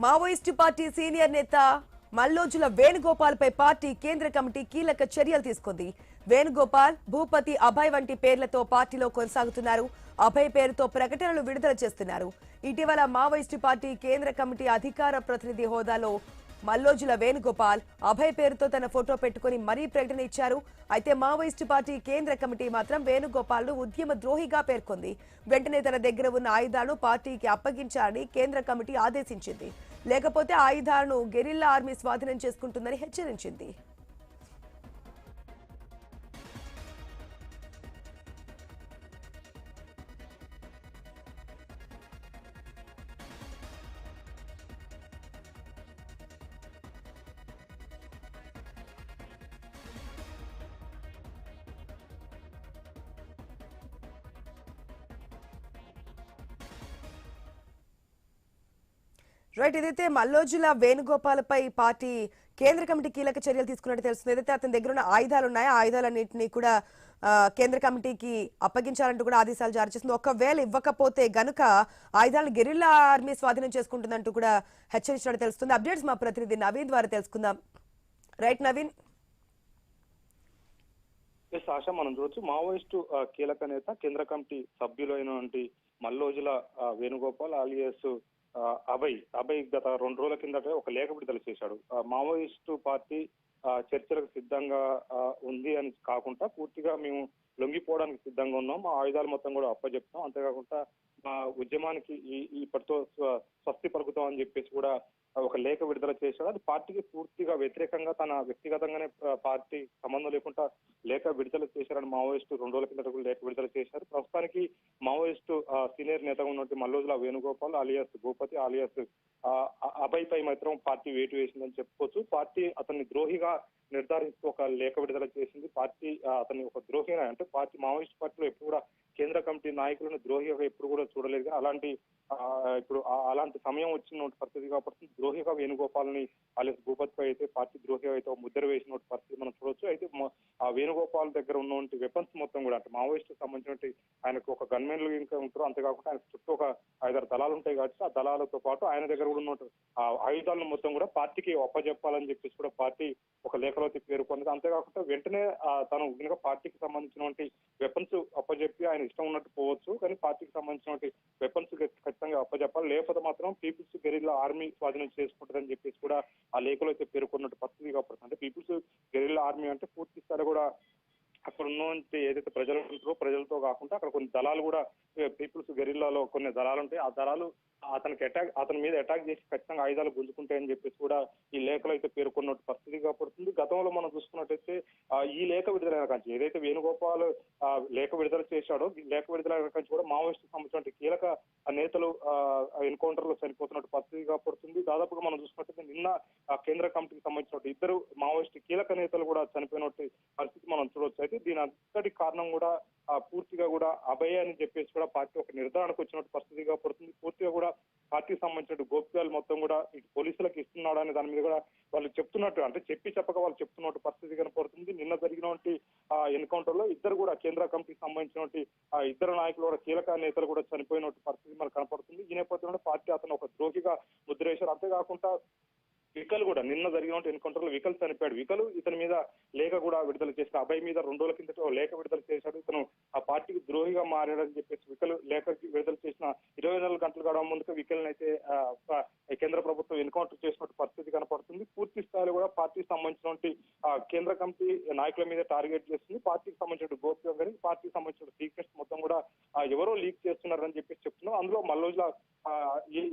Maoist party senior నేత మల్లోజుల వేణుగోపాల్ పై party కేంద్ర committee కీలక చర్యలు తీసుకుంది. వేణుగోపాల్, భూపతి, అభయ్ వంటి పేర్లతో పార్టీలో కొనసాగుతున్నారు. అభయ్ పేరుతో ప్రకటనలు విడుదల చేస్తున్నారు. ఇటీవల మావోయిస్టు పార్టీ కేంద్ర కమిటీ అధికార ప్రతినిధి హోదాలో మల్లోజుల వేణుగోపాల్ అభయ్ పేరుతో తన ఫోటో పెట్టుకుని మరీ ప్రకటన ఇచ్చారు. అయితే మావోయిస్టు పార్టీ కేంద్ర కమిటీ మాత్రం వేణుగోపాల్ ను ఉద్యమ ద్రోహిగా పేర్కొంది. వెంటనే తన దగ్గర ఉన్న ఆయుధాలను పార్టీకి అప్పగించాలని కేంద్ర కమిటీ ఆదేశించింది. లేకపోతే ఆయుధాలను గెరిల్లా ఆర్మీ స్వాధీనం చేసుకుంటుందని హెచ్చరించింది. రైట్, ఏదైతే మల్లోజుల వేణుగోపాల్ పై పార్టీ కేంద్ర కమిటీ కీలక చర్యలు తీసుకున్నట్టు తెలుస్తుంది. ఏదైతే అతని దగ్గర ఉన్న ఆయుధాలు ఉన్నాయో ఆ ఆయుధాలన్నింటినీ కూడా కేంద్ర కమిటీకి అప్పగించాలంటూ కూడా ఆదేశాలు జారీ చేస్తుంది. ఒకవేళ ఇవ్వకపోతే గనుక ఆయుధాలను గెరిల్లా ఆర్మీ స్వాధీనం చేసుకుంటుందంటూ కూడా హెచ్చరించినట్టు తెలుస్తుంది. అప్డేట్స్ మా ప్రతినిధి నవీన్ ద్వారా తెలుసుకుందాం. రైట్ నవీన్. ఆశ, మనం చూడొచ్చు మావోయిస్టు కీలక నేత కేంద్ర కమిటీ సభ్యులైనటువంటి మల్లోజుల వేణుగోపాల్ ఆలియాస్ అభయ్ గత 2 రోజుల కిందట ఒక లేఖ విడుదల చేశాడు. మావోయిస్టు పార్టీ చర్చలకు సిద్ధంగా ఉంది అని కాకుండా పూర్తిగా మేము లొంగిపోవడానికి సిద్ధంగా ఉన్నాం, మా ఆయుధాలు మొత్తం కూడా అప్పచెప్తాం, అంతేకాకుండా మా ఉద్యమానికి ఇప్పటితో స్వస్తి పలుకుతాం అని చెప్పేసి కూడా ఒక లేఖ విడుదల చేశాడు. అది పార్టీకి పూర్తిగా వ్యతిరేకంగా తన వ్యక్తిగతంగానే పార్టీ సంబంధం లేకుండా లేఖ విడుదల చేశారని మావోయిస్టు 2 రోజుల కిందట లేఖ విడుదల చేశారు. ప్రస్తుతానికి మావోయిస్టు సీనియర్ నేతగా ఉన్నటువంటి మల్లోజుల వేణుగోపాల్ ఆలియాస్ భూపతి ఆలియాస్ అభయ్ పై మాత్రం పార్టీ వేటు వేసిందని చెప్పుకోవచ్చు. పార్టీ అతన్ని ద్రోహిగా నిర్ధారిస్తూ ఒక లేఖ విడుదల చేసింది. పార్టీ అతన్ని ఒక ద్రోహిగా, అంటే పార్టీ మావోయిస్ట్ పార్టీలో ఎప్పుడు కూడా కేంద్ర కమిటీ నాయకులను ద్రోహిగా ఎప్పుడు కూడా చూడలేదు. అలాంటి ఇప్పుడు అలాంటి సమయం వచ్చిన పరిస్థితి కాబట్టి ద్రోహిగా వేణుగోపాల్ని ఆలియాస్ భూపతిపై అయితే పార్టీ ద్రోహిగా అయితే ముద్ర వేసిన పరిస్థితి మనం చూడొచ్చు. అయితే ఆ వేణుగోపాల్ దగ్గర ఉన్నటువంటి వెపన్స్ మొత్తం కూడా, అంటే మావోయిస్టు సంబంధించినటువంటి ఆయనకు ఒక గన్మెన్లు ఇంకా ఉంటారు, అంతేకాకుండా ఆయన చుట్టూ ఒక 5-6 దళాలు ఉంటాయి కాబట్టి ఆ దళాలతో పాటు ఆయన దగ్గర కూడా ఉన్న ఆయుధాలను మొత్తం కూడా పార్టీకి అప్పజెప్పాలని చెప్పేసి కూడా పార్టీ ఒక లేఖలో పేర్కొన్నది. అంతేకాకుండా వెంటనే తను కనుక పార్టీకి సంబంధించినటువంటి వెపన్స్ అప్పజెప్పి ఆయన ఇష్టం ఉన్నట్టు పోవచ్చు, కానీ పార్టీకి సంబంధించినటువంటి వెపన్స్ ఖచ్చితంగా అప్పజెప్పాలి, లేకపోతే మాత్రం పీపుల్స్ గెరిల్లా ఆర్మీ స్వాధీనం చేసుకుంటుందని చెప్పేసి కూడా ఆ లేఖలో అయితే పేర్కొన్నట్టు పరిస్థితి కాబట్టి, అంటే పీపుల్స్ గెరిల్లా ఆర్మీ అంటే పూర్తి స్థాయి కూడా అక్కడ ఉన్నటువంటి ఏదైతే ప్రజలు ఉంటారో ప్రజలతో కాకుండా అక్కడ కొన్ని దళాలు కూడా, పీపుల్స్ గెరిల్లాలో కొన్ని దళాలు ఉంటాయి, ఆ దళాలు అతని మీద అటాక్ చేసి ఖచ్చితంగా ఆయుధాలు గుంజుకుంటాయని చెప్పేసి కూడా ఈ లేఖలో అయితే పేర్కొన్నట్టు పరిస్థితి కాబడుతుంది. గతంలో మనం చూసుకున్నట్టయితే ఈ లేఖ విడుదలైన కంచి ఏదైతే వేణుగోపాల్ లేఖ విడుదల చేశాడో, లేఖ విడుదలైన కంచి కూడా మావోయిస్టు సంబంధించిన కీలక నేతలు ఎన్కౌంటర్ లో చనిపోతున్నట్టు పరిస్థితి కాబడుతుంది. దాదాపుగా మనం చూసుకున్నట్టయితే నిన్న కేంద్ర కమిటీకి సంబంధించిన 2 మావోయిస్టు కీలక నేతలు కూడా చనిపోయినట్టు పరిస్థితి మనం చూడొచ్చు. అయితే దీని అంతటి కారణం కూడా పూర్తిగా కూడా అభయ అని చెప్పేసి కూడా పార్టీ ఒక నిర్ధారణకు వచ్చినట్టు పరిస్థితిగా పడుతుంది. పూర్తిగా కూడా పార్టీకి సంబంధించిన గోప్యాలు మొత్తం కూడా ఇటు పోలీసులకు ఇస్తున్నాడు అనే దాని మీద కూడా వాళ్ళు చెప్తున్నట్టు, అంటే చెప్పక వాళ్ళు చెప్తున్నట్టు పరిస్థితి కనపడుతుంది. నిన్న జరిగినటువంటి ఎన్కౌంటర్ లో 2 కూడా కేంద్ర కమిటీకి సంబంధించినటువంటి 2 నాయకులు కూడా కీలక నేతలు కూడా చనిపోయినట్టు పరిస్థితి మనకు కనపడుతుంది. ఈ నేపథ్యంలో పార్టీ అతను ఒక ద్రోహిగా ముద్ర వేశారు. అంతేకాకుండా వికల్ కూడా నిన్న జరిగిన ఎన్కౌంటర్ లో వికల్ చనిపోయాడు. వికల్ ఇతని మీద లేఖ కూడా విడుదల చేశాడు. అభయ్ మీద 2 రోజుల కిందట లేఖ విడుదల చేశాడు. ఇతను ఆ పార్టీకి ద్రోహిగా మారాడని చెప్పేసి వికల్ లేఖ విడుదల చేసిన 24 గంటలు గడవ ముందుకు వికల్ని అయితే కేంద్ర ప్రభుత్వం ఎన్కౌంటర్ చేసినట్టు పరిస్థితి కనపడుతుంది. పూర్తి స్థాయిలో కూడా పార్టీకి సంబంధించినటువంటి కేంద్ర కమిటీ నాయకుల మీద టార్గెట్ చేస్తుంది. పార్టీకి సంబంధించిన గోప్యం కానీ పార్టీకి సంబంధించిన సీక్రెట్స్ మొత్తం కూడా ఎవరో లీక్ చేస్తున్నారని చెప్పేసి చెప్తున్నారు. అందులో మల్లోజుల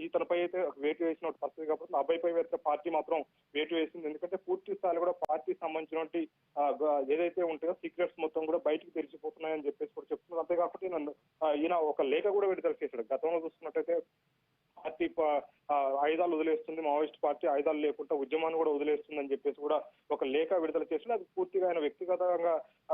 ఇతనిపై అయితే వేటు వేసిన పరిస్థితి కాబట్టి అభయ్ పై అయితే పార్టీ మాత్రం వేటు వేసింది. ఎందుకంటే పూర్తి స్థాయిలో కూడా పార్టీకి సంబంధించినటువంటి ఏదైతే ఉంటాయో సీక్రెట్స్ మొత్తం కూడా బయటకు తెలిసిపోతున్నాయని చెప్పేసి కూడా చెప్తున్నారు. అంతేకాకుండా ఈయన ఒక లేఖ కూడా విడుదల చేశాడు. గతంలో చూసుకున్నట్టయితే పార్టీ ఆయుధాలు వదిలేస్తుంది, మావోయిస్ట్ పార్టీ ఆయుధాలు లేకుండా ఉద్యమాన్ని కూడా వదిలేస్తుందని చెప్పేసి కూడా ఒక లేఖ విడుదల చేసిన, అది పూర్తిగా ఆయన వ్యక్తిగతంగా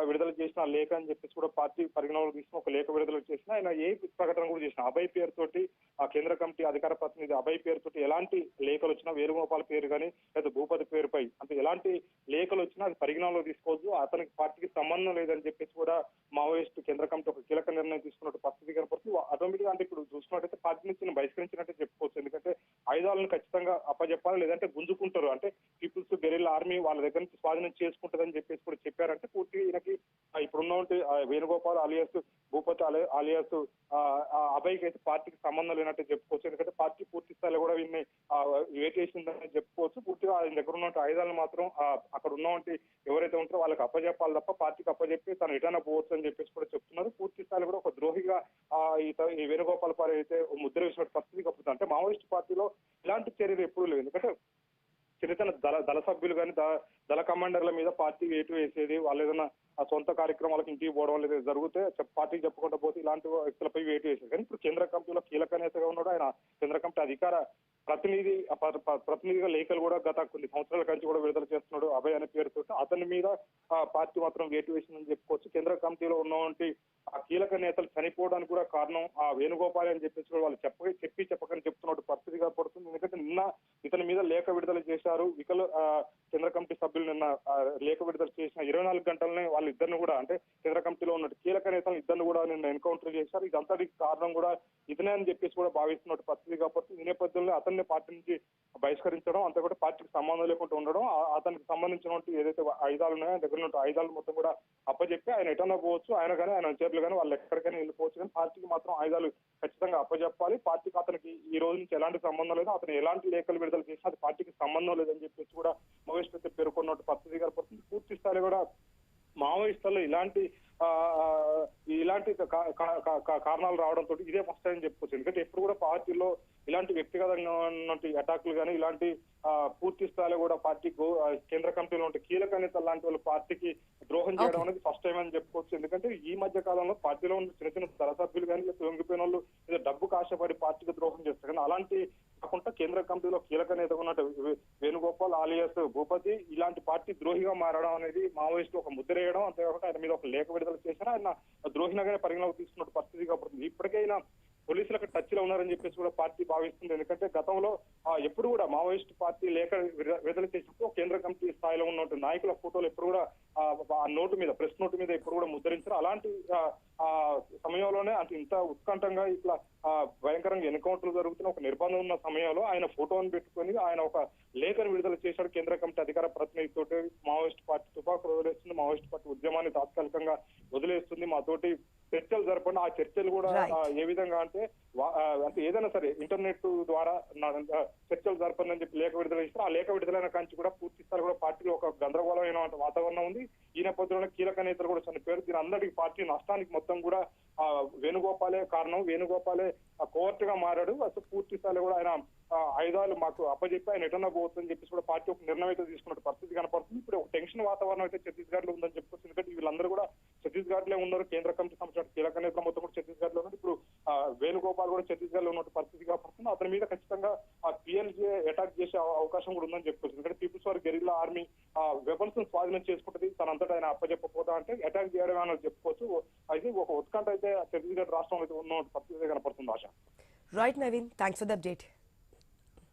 విడుదల చేసిన లేఖ అని చెప్పేసి కూడా పార్టీ పరిగణనలో తీసుకుని ఒక లేఖ విడుదల చేసిన, ఆయన ఏ ప్రకటన కూడా చేసిన అభయ్ పేరుతోటి ఆ కేంద్ర కమిటీ అధికార ప్రతినిధి అభయ్ పేరుతోటి ఎలాంటి లేఖలు వచ్చినా వేణుగోపాల్ పేరు కానీ లేదా భూపతి పేరుపై అంటే ఎలాంటి లేఖలు వచ్చినా అది పరిగణనలో తీసుకోవద్దు, అతనికి పార్టీకి సంబంధం లేదని చెప్పేసి కూడా మావోయిస్ట్ కేంద్ర కమిటీ ఒక కీలక నిర్ణయం తీసుకున్నట్టు పరిస్థితి కనపడుతుంది. ఆటోమేటిక్ గా అంటే ఇప్పుడు చూసుకున్నట్టయితే పార్టీ నుంచి బహిష్కరించినట్టు చెప్పుకోవచ్చు. ఎందుకంటే ఆయుధాలను ఖచ్చితంగా అప్పచెప్పాలి, లేదంటే గుంజుకుంటారు, అంటే పీపుల్స్ గెరిల్లా ఆర్మీ వాళ్ళ దగ్గర నుంచి స్వాధీనం చేసుకుంటుందని చెప్పేసి కూడా చెప్పారంటే పూర్తిగా ఈయనకి ఇప్పుడున్నటువంటి వేణుగోపాల్ అలియాస్ భూపతి అలియాస్ అభయ్కి అయితే పార్టీకి సంబంధం లేనట్టు చెప్పుకోవచ్చు. ఎందుకంటే పార్టీ పూర్తి స్థాయిలో కూడా వీళ్ళని వేటేసిందని చెప్పుకోవచ్చు. పూర్తిగా ఆయన దగ్గర ఉన్న ఆయుధాలను మాత్రం అక్కడ ఉన్నటువంటి ఎవరైతే ఉంటారో వాళ్ళకి అప్పచెప్పాలి తప్ప పార్టీకి అప్పచెప్పి తను ఎటైనా పోవచ్చు అని చెప్పేసి కూడా చెప్తున్నారు. పూర్తి స్థాయిలో కూడా ఒక ద్రోహిగా ఈ వేణుగోపాల్ పాల్ అయితే ముద్ర వేసిన పరిస్థితి కప్పుతుంది. అంటే మావోయిస్ట్ పార్టీలో ఇలాంటి చర్యలు ఎప్పుడూ లేవు. ఎందుకంటే చిన్న చిన్న దళ సభ్యులు కానీ దళ కమాండర్ల మీద పార్టీ వేటు వేసేది, వాళ్ళు ఏదైనా సొంత కార్యక్రమాలకు ఇంటికి పోవడం లేదా జరిగితే పార్టీకి చెప్పుకుంటూ పోతే ఇలాంటి వ్యక్తులపై వేటు వేసేది. కానీ ఇప్పుడు కేంద్ర కమిటీలో కీలక నేతగా ఉన్నాడు ఆయన. కేంద్ర కమిటీ అధికార ప్రతినిధిగా లేఖలు కూడా గత కొన్ని సంవత్సరాల నుంచి కూడా విడుదల చేస్తున్నాడు అభయ్ అనే పేరుతో. అతని మీద పార్టీ మాత్రం వేటు వేసిందని చెప్పుకోవచ్చు. కేంద్ర కమిటీలో ఉన్నటువంటి ఆ కీలక నేతలు చనిపోవడానికి కూడా కారణం ఆ వేణుగోపాల్ అని చెప్పేసి కూడా వాళ్ళు చెప్పకని చెప్తున్నట్టు పరిస్థితిగా పడుతుంది. ఎందుకంటే నిన్న ఇతని మీద లేఖ విడుదల చేశారు. కేంద్ర కమిటీ సభ్యులు నిన్న లేఖ విడుదల చేసిన 24 గంటలనే వాళ్ళిద్దరిని కూడా, అంటే కేంద్ర కమిటీలో ఉన్న కీలక నేతలను ఇద్దరిని కూడా నిన్న ఎన్కౌంటర్ చేశారు. ఇదంతటికి కారణం కూడా ఇతనే అని చెప్పేసి కూడా భావిస్తున్నట్టు పరిస్థితి కాబట్టి ఈ నేపథ్యంలో అతన్ని పార్టీ నుంచి బహిష్కరించడం, అంతా కూడా పార్టీకి సంబంధం లేకుండా ఉండడం, అతనికి సంబంధించినటువంటి ఏదైతే ఆయుధాలు ఉన్నాయో దగ్గర ఉన్న ఆయుధాలు మొత్తం కూడా అప్పచెప్పి ఆయన ఎటన్నా పోవచ్చు, ఆయన కానీ ఆయన చర్యలు కానీ వాళ్ళు ఎక్కడికైనా వెళ్ళిపోవచ్చు, కానీ పార్టీకి మాత్రం ఆయుధాలు ఖచ్చితంగా అప్పచెప్పాలి. పార్టీకి అతనికి ఈ రోజు నుంచి ఎలాంటి సంబంధం లేదు, అతను ఎలాంటి లేఖలు విడుదల చేసినా అది పార్టీకి సంబంధం లేదని చెప్పేసి కూడా మావోయిస్ట్ అయితే పేర్కొన్నట్టు పరిస్థితి కనపడుతుంది. పూర్తి స్థాయి కూడా మావోయిస్టులు ఇలాంటి కారణాలు రావడంతో ఇదే ఫస్ట్ అని చెప్పుకోవచ్చు. ఎందుకంటే ఎప్పుడు కూడా పార్టీలో ఇలాంటి వ్యక్తిగతంగా ఉన్నటువంటి అటాకులు కానీ ఇలాంటి పూర్తి స్థాయిలో కూడా పార్టీకి కేంద్ర కమిటీలో ఉంటే కీలక నేతలు లాంటి వాళ్ళు పార్టీకి ద్రోహం చేయడం అనేది ఫస్ట్ టైం అని చెప్పుకోవచ్చు. ఎందుకంటే ఈ మధ్య కాలంలో పార్టీలో ఉన్న చిన్న చిన్న దళ సభ్యులు కానీ లొంగిపోయిన వాళ్ళు ఏదో డబ్బుకు ఆశపడి పార్టీకి ద్రోహం చేస్తారు. కానీ అలాంటి కాకుండా కేంద్ర కమిటీలో కీలక నేతగా ఉన్నట్టు వేణుగోపాల్ అలియాస్ భూపతి ఇలాంటి పార్టీ ద్రోహిగా మారడం అనేది మావోయిస్టు ఒక ముద్ర వేయడం, అంతేకాకుండా ఆయన మీద ఒక లేఖ విడుదల చేశారు. ఆయన ద్రోహినగానే పరిగణలోకి తీసుకున్నట్టు పరిస్థితి కాబట్టి ఇప్పటికైనా పోలీసులకు టచ్ లో ఉన్నారని చెప్పేసి కూడా పార్టీ భావిస్తుంది. ఎందుకంటే గతంలో ఎప్పుడు కూడా మావోయిస్ట్ పార్టీ లేఖ విడుదల చేసినప్పుడు కేంద్ర కమిటీ స్థాయిలో ఉన్నటువంటి నాయకుల ఫోటోలు ఎప్పుడు కూడా ఆ నోటు మీద, ప్రెస్ నోటు మీద ఎప్పుడు కూడా ముద్రించారు. అలాంటి సమయంలోనే అంటే ఇంత ఉత్కంఠంగా ఇట్లా భయంకరంగా ఎన్కౌంటర్లు జరుగుతున్న ఒక నిర్బంధం ఉన్న సమయంలో ఆయన ఫోటోను పెట్టుకొని ఆయన ఒక లేఖను విడుదల చేశాడు. కేంద్ర కమిటీ అధికార ప్రతినిధితో మావోయిస్ట్ పార్టీ తుపాకులు వదిలేస్తుంది, మావోయిస్ట్ పార్టీ ఉద్యమాన్ని తాత్కాలికంగా వదిలేస్తుంది, మాతోటి చర్చలు జరపండి. ఆ చర్చలు కూడా ఏ విధంగా అంటే ఏదైనా సరే ఇంటర్నెట్ ద్వారా చర్చలు జరపండి అని చెప్పి లేఖ విడుదల చేస్తారు. ఆ లేఖ విడుదలైన కాంచి కూడా పూర్తి స్థాయి కూడా పార్టీలో ఒక గందరగోళమైన వాతావరణం ఉంది. ఈ నేపథ్యంలో కీలక నేతలు కూడా చనిపోయారు. దీని అందరికీ పార్టీ నష్టానికి మొత్తం కూడా వేణుగోపాలే కారణం. వేణుగోపాలే కోవర్ట్ గా మారాడు. అసలు పూర్తి స్థాయిలో కూడా ఆయన ఆయుధాలు మాకు అప్పచెప్పి ఆయన ఎటన్నా పోతుందని చెప్పేసి కూడా పార్టీ ఒక నిర్ణయం అయితే తీసుకున్న పరిస్థితి కనపడుతుంది. ఇప్పుడు ఒక టెన్షన్ వాతావరణం అయితే ఛత్తీస్గఢ్ లో ఉందని చెప్పుకోవచ్చు. ఎందుకంటే వీళ్ళందరూ కూడా ఛత్తీస్గఢ్ లో ఉన్నారు. కేంద్ర కమిటీ సంబంధించిన కీలక నేతలు మొత్తం కూడా ఛత్తీస్గఢ్ లో ఉన్నారు. ఇప్పుడు వేణుగోపాల్ కూడా ఛత్తీస్గఢ్ లో ఉన్న పరిస్థితి కనపడుతుంది. అతని మీద ఖచ్చితంగా PLA అటాక్ చేసే అవకాశం కూడా ఉందని చెప్పుకోవచ్చు. ఎందుకంటే people's war guerrilla army weapons స్వాధీనం చేసుకుంటుంది, తనంతటా ఆయన అప్పచెప్పపోతా అంటే అటాక్ చేయడం అని చెప్పుకోవచ్చు. అయితే ఒక ఉత్కంఠ అయితే ఛత్తీస్గఢ్ రాష్ట్రంలో అయితే ఉన్న పరిస్థితి కనపడుతుంది. ఆశ. Right Naveen, thanks for the update.